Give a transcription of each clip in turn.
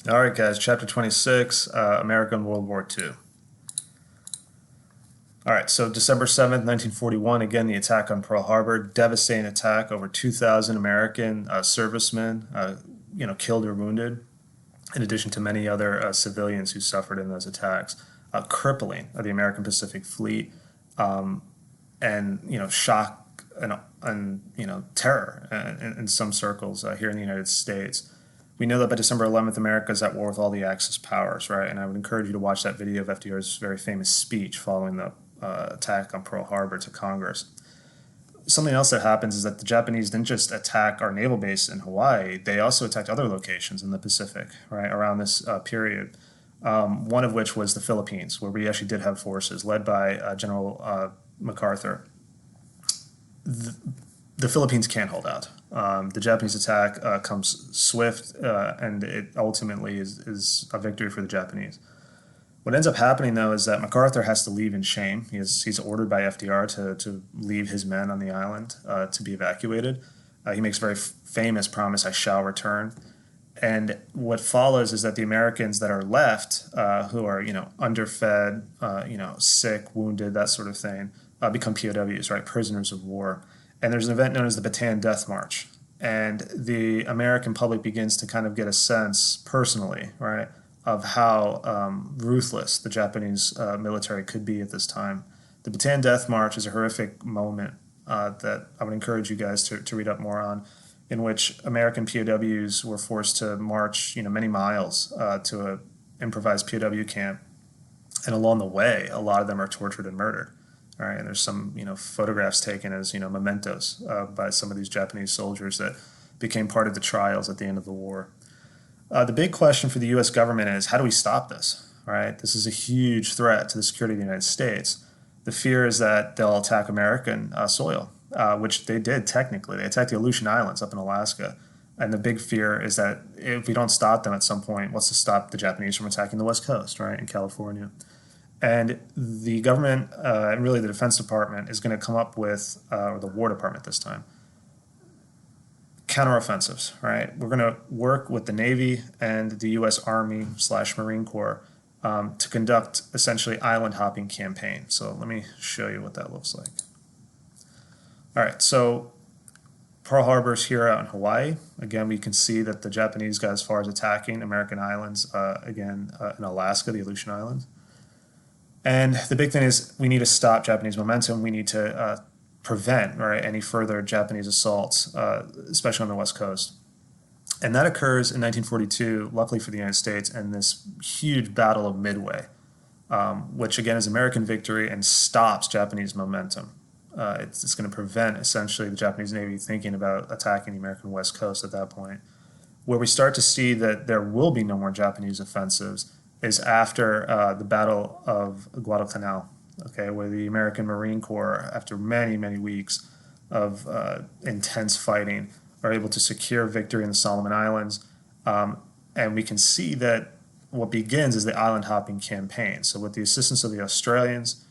All right, guys, chapter 26, American World War II. All right, so December 7th, 1941, again, the attack on Pearl Harbor, devastating attack, over 2,000 American servicemen, killed or wounded, in addition to many other civilians who suffered in those attacks, crippling the American Pacific Fleet, and shock and terror in some circles here in the United States. We know that by December 11th, America is at war with all the Axis powers, right? And I would encourage you to watch that video of FDR's very famous speech following the attack on Pearl Harbor to Congress. Something else that happens is that the Japanese didn't just attack our naval base in Hawaii, they also attacked other locations in the Pacific, right, around this period. One of which was the Philippines, where we actually did have forces led by General MacArthur. The Philippines can't hold out. The Japanese attack comes swift, and it ultimately is a victory for the Japanese. What ends up happening, though, is that MacArthur has to leave in shame. He's ordered by FDR to leave his men on the island to be evacuated. He makes a very famous promise, "I shall return." And what follows is that the Americans that are left, who are underfed, sick, wounded, that sort of thing, become POWs, right, prisoners of war. And there's an event known as the Bataan Death March, and the American public begins to kind of get a sense personally, right, of how ruthless the Japanese military could be at this time. The Bataan Death March is a horrific moment that I would encourage you guys to read up more on, in which American POWs were forced to march, many miles to an improvised POW camp, and along the way, a lot of them are tortured and murdered. All right, and there's some, photographs taken as, mementos by some of these Japanese soldiers that became part of the trials at the end of the war. The big question for the U.S. government is, how do we stop this? All right, this is a huge threat to the security of the United States. The fear is that they'll attack American soil, which they did technically. They attacked the Aleutian Islands up in Alaska. And the big fear is that if we don't stop them at some point, what's to stop the Japanese from attacking the West Coast, right, in California? And the government, and really the Defense Department, is going to come up with, or the War Department this time, counteroffensives, right? We're going to work with the Navy and the U.S. Army/Marine Corps to conduct essentially island hopping campaign. So let me show you what that looks like. All right, so Pearl Harbor's here out in Hawaii. Again, we can see that the Japanese got as far as attacking American islands, in Alaska, the Aleutian Islands. And the big thing is we need to stop Japanese momentum. We need to prevent, right, any further Japanese assaults, especially on the West Coast. And that occurs in 1942, luckily for the United States, in this huge Battle of Midway, which again is American victory and stops Japanese momentum. It's going to prevent essentially the Japanese Navy thinking about attacking the American West Coast at that point. Where we start to see that there will be no more Japanese offensives is after the Battle of Guadalcanal, okay, where the American Marine Corps, after many, many weeks of intense fighting, are able to secure victory in the Solomon Islands. And we can see that what begins is the island hopping campaign. So with the assistance of the Australians,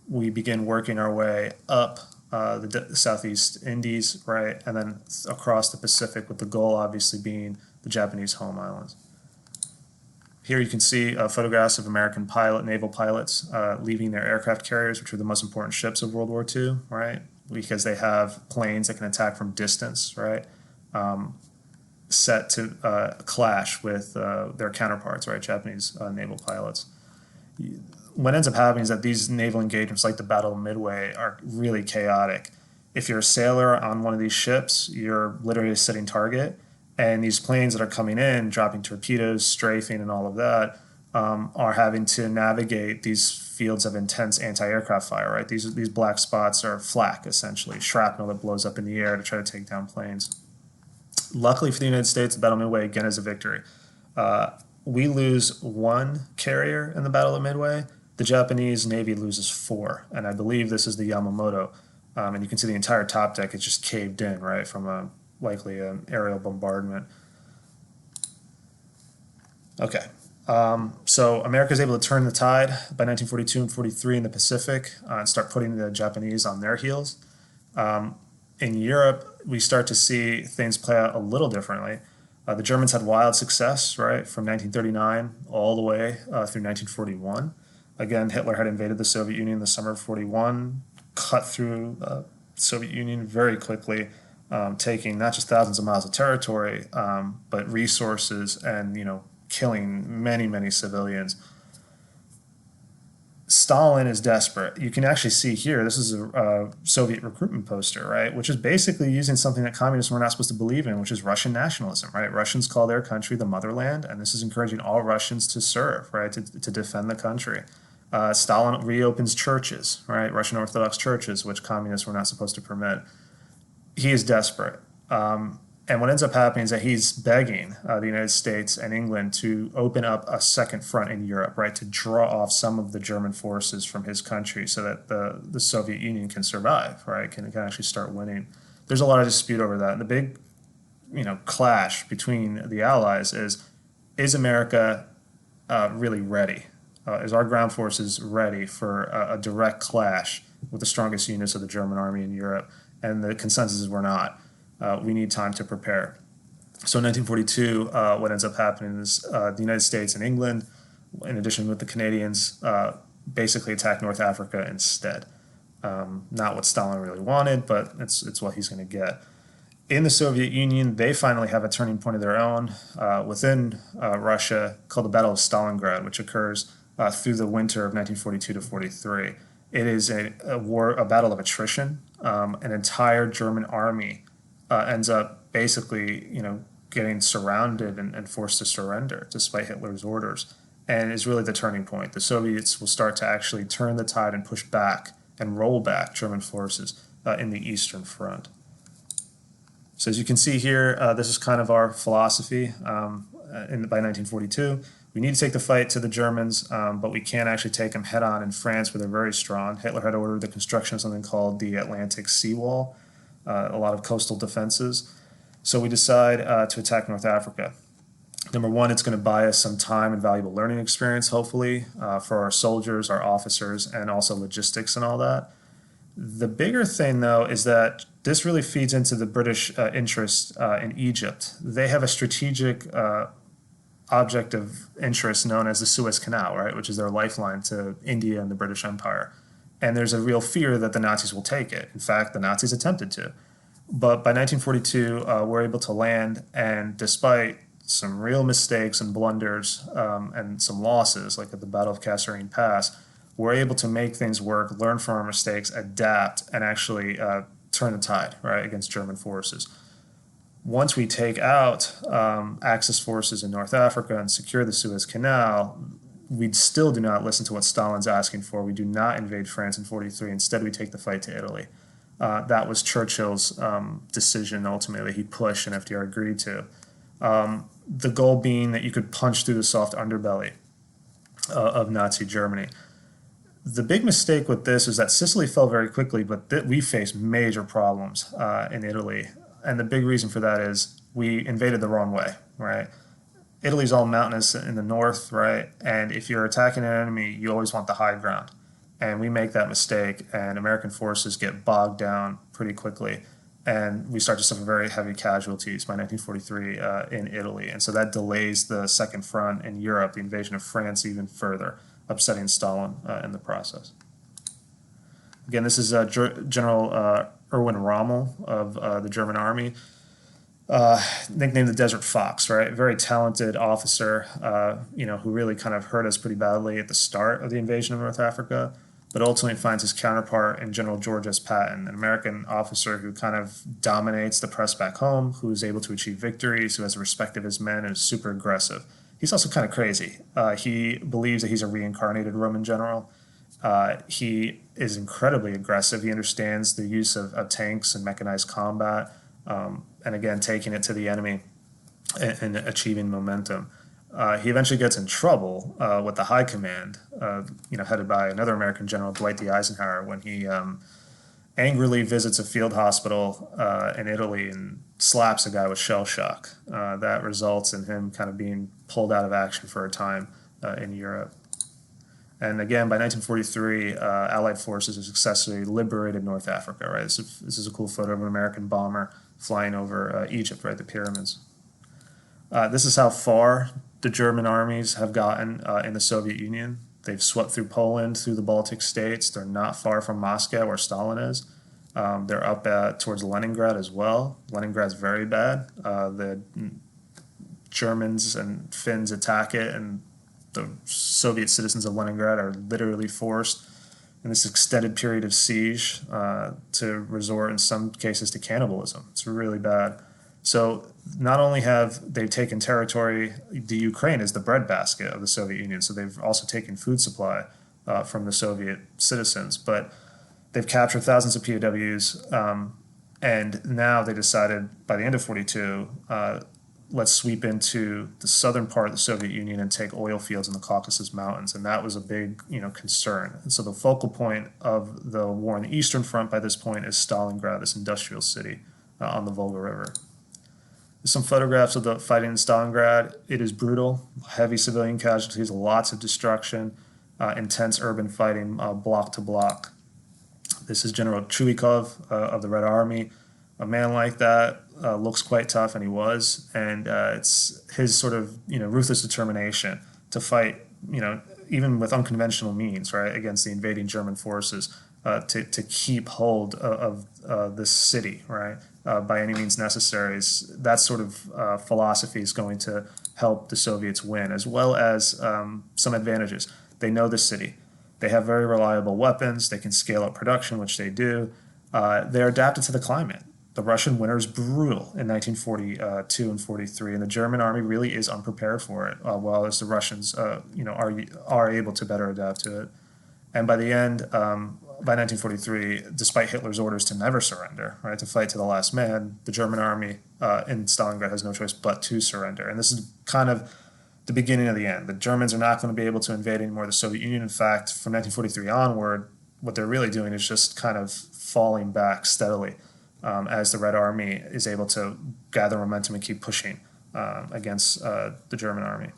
we begin working our way up the Southeast Indies, right, and then across the Pacific, with the goal obviously being the Japanese home islands. Here you can see photographs of American naval pilots leaving their aircraft carriers, which are the most important ships of World War II, right? Because they have planes that can attack from distance, right? Set to clash with their counterparts, right? Japanese naval pilots. What ends up happening is that these naval engagements, like the Battle of Midway, are really chaotic. If you're a sailor on one of these ships, you're literally setting target. And these planes that are coming in, dropping torpedoes, strafing, and all of that, are having to navigate these fields of intense anti-aircraft fire, right? These black spots are flak, essentially, shrapnel that blows up in the air to try to take down planes. Luckily for the United States, the Battle of Midway, again, is a victory. We lose one carrier in the Battle of Midway. The Japanese Navy loses 4, and I believe this is the Yamamoto. And you can see the entire top deck is just caved in, right, from likely an aerial bombardment. Okay, so America is able to turn the tide by 1942 and 43 in the Pacific and start putting the Japanese on their heels. In Europe, we start to see things play out a little differently. The Germans had wild success, right, from 1939 all the way through 1941. Again, Hitler had invaded the Soviet Union in the summer of 41, cut through the Soviet Union very quickly, taking not just thousands of miles of territory, but resources and, killing many, many civilians. Stalin is desperate. You can actually see here, this is a Soviet recruitment poster, right, which is basically using something that communists were not supposed to believe in, which is Russian nationalism, right? Russians call their country the motherland, and this is encouraging all Russians to serve, right, to defend the country. Stalin reopens churches, right, Russian Orthodox churches, which communists were not supposed to permit. He is desperate. And what ends up happening is that he's begging the United States and England to open up a second front in Europe, right, to draw off some of the German forces from his country so that the Soviet Union can survive, right, can actually start winning. There's a lot of dispute over that. And the big, clash between the Allies is America really ready? Is our ground forces ready for a direct clash with the strongest units of the German army in Europe? And the consensus is we're not. We need time to prepare. So in 1942, what ends up happening is the United States and England, in addition with the Canadians, basically attack North Africa instead. Not what Stalin really wanted, but it's what he's going to get. In the Soviet Union, they finally have a turning point of their own within Russia called the Battle of Stalingrad, which occurs through the winter of 1942 to 43. It is a battle of attrition. An entire German army ends up basically, getting surrounded and forced to surrender despite Hitler's orders, and is really the turning point. The Soviets will start to actually turn the tide and push back and roll back German forces in the Eastern Front. So as you can see here, this is kind of our philosophy by 1942. We need to take the fight to the Germans, but we can't actually take them head on in France, where they're very strong. Hitler had ordered the construction of something called the Atlantic Seawall, a lot of coastal defenses. So we decide to attack North Africa. Number one, it's going to buy us some time and valuable learning experience, hopefully, for our soldiers, our officers, and also logistics and all that. The bigger thing, though, is that this really feeds into the British interest in Egypt. They have a strategic object of interest known as the Suez Canal, right, which is their lifeline to India and the British Empire. And there's a real fear that the Nazis will take it. In fact, the Nazis attempted to. But by 1942, we're able to land, and despite some real mistakes and blunders and some losses, like at the Battle of Kasserine Pass, we're able to make things work, learn from our mistakes, adapt, and actually turn the tide, right, against German forces. Once we take out Axis forces in North Africa and secure the Suez Canal, we still do not listen to what Stalin's asking for. We do not invade France in 43. Instead, we take the fight to Italy. That was Churchill's decision, ultimately. He pushed and FDR agreed to. The goal being that you could punch through the soft underbelly of Nazi Germany. The big mistake with this is that Sicily fell very quickly, but we faced major problems in Italy. And the big reason for that is we invaded the wrong way, right? Italy's all mountainous in the north, right? And if you're attacking an enemy, you always want the high ground. And we make that mistake, and American forces get bogged down pretty quickly. And we start to suffer very heavy casualties by 1943 in Italy. And so that delays the Second Front in Europe, the invasion of France, even further, upsetting Stalin in the process. Again, this is General Erwin Rommel of the German Army, nicknamed the Desert Fox, right? Very talented officer, who really kind of hurt us pretty badly at the start of the invasion of North Africa, but ultimately finds his counterpart in General George S. Patton, an American officer who kind of dominates the press back home, who is able to achieve victories, who has the respect of his men, and is super aggressive. He's also kind of crazy. He believes that he's a reincarnated Roman general. He is incredibly aggressive. He understands the use of tanks and mechanized combat, and again, taking it to the enemy and achieving momentum. He eventually gets in trouble with the High Command, headed by another American general, Dwight D. Eisenhower, when he angrily visits a field hospital in Italy and slaps a guy with shell shock. That results in him kind of being pulled out of action for a time in Europe. And again, by 1943, Allied forces have successfully liberated North Africa, right? This is a cool photo of an American bomber flying over Egypt, right, the pyramids. This is how far the German armies have gotten in the Soviet Union. They've swept through Poland, through the Baltic states. They're not far from Moscow, where Stalin is. They're up towards Leningrad as well. Leningrad's very bad. The Germans and Finns attack it, and the Soviet citizens of Leningrad are literally forced in this extended period of siege to resort in some cases to cannibalism. It's really bad. So not only have they taken territory, the Ukraine is the breadbasket of the Soviet Union, so they've also taken food supply from the Soviet citizens, but they've captured thousands of POWs, and now they decided by the end of 42, let's sweep into the southern part of the Soviet Union and take oil fields in the Caucasus Mountains, and that was a big, concern. And so the focal point of the war on the Eastern Front by this point is Stalingrad, this industrial city on the Volga River. There's some photographs of the fighting in Stalingrad. It is brutal, heavy civilian casualties, lots of destruction, intense urban fighting, block to block. This is General Chuikov of the Red Army. A man like that looks quite tough, and he was. And it's his sort of ruthless determination to fight, even with unconventional means, right, against the invading German forces, to keep hold of this city, right, by any means necessary. That sort of philosophy is going to help the Soviets win, as well as some advantages. They know the city. They have very reliable weapons. They can scale up production, which they do. They're adapted to the climate. The Russian winter is brutal in 1942 and 43, and the German army really is unprepared for it, while as the Russians, are able to better adapt to it. And by the end, by 1943, despite Hitler's orders to never surrender, right, to fight to the last man, the German army in Stalingrad has no choice but to surrender. And this is kind of the beginning of the end. The Germans are not going to be able to invade anymore the Soviet Union. In fact, from 1943 onward, what they're really doing is just kind of falling back steadily as the Red Army is able to gather momentum and keep pushing against the German army.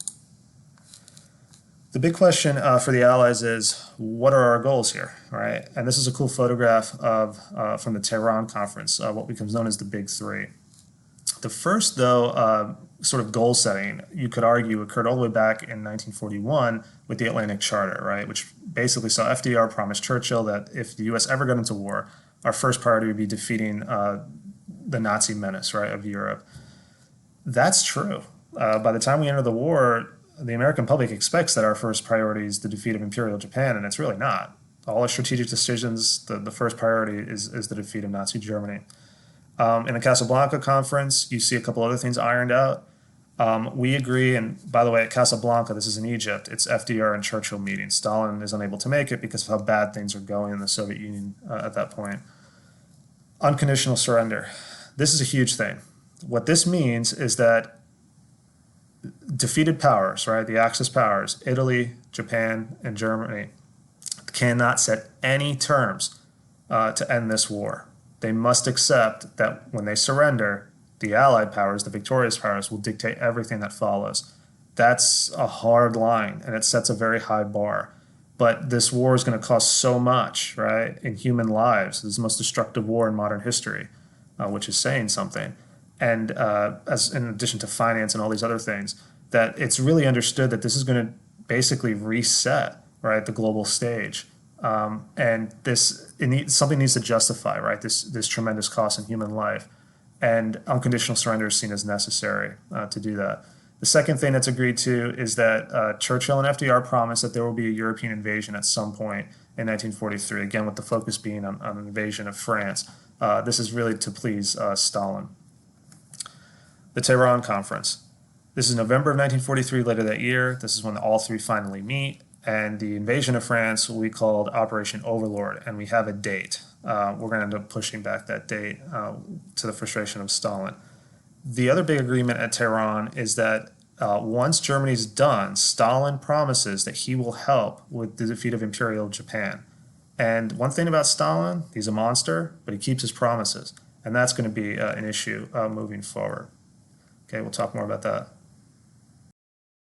The big question for the Allies is, what are our goals here, right? And this is a cool photograph of from the Tehran conference, what becomes known as the Big Three. The first, though, sort of goal setting, you could argue, occurred all the way back in 1941 with the Atlantic Charter, right, which basically saw FDR promise Churchill that if the U.S. ever got into war, our first priority would be defeating the Nazi menace, right, of Europe. That's true. By the time we enter the war, the American public expects that our first priority is the defeat of Imperial Japan, and it's really not. All our strategic decisions, the first priority is the defeat of Nazi Germany. In the Casablanca conference, you see a couple other things ironed out. We agree, and by the way, at Casablanca, this is in Egypt, it's FDR and Churchill meeting. Stalin is unable to make it because of how bad things are going in the Soviet Union at that point. Unconditional surrender. This is a huge thing. What this means is that defeated powers, right, the Axis powers, Italy, Japan, and Germany, cannot set any terms to end this war. They must accept that when they surrender, the Allied powers, the victorious powers, will dictate everything that follows. That's a hard line, and it sets a very high bar. But this war is going to cost so much, right, in human lives. This is the most destructive war in modern history, which is saying something. And as in addition to finance and all these other things, that it's really understood that this is going to basically reset, right, the global stage. And something needs to justify, right, this tremendous cost in human life. And unconditional surrender is seen as necessary to do that. The second thing that's agreed to is that Churchill and FDR promised that there will be a European invasion at some point in 1943, again, with the focus being on an invasion of France. This is really to please Stalin. The Tehran Conference. This is November of 1943, later that year. This is when all three finally meet. And the invasion of France will be called Operation Overlord, and we have a date. We're going to end up pushing back that date to the frustration of Stalin. The other big agreement at Tehran is that once Germany's done, Stalin promises that he will help with the defeat of Imperial Japan. And one thing about Stalin, he's a monster, but he keeps his promises. And that's going to be an issue moving forward. Okay, we'll talk more about that.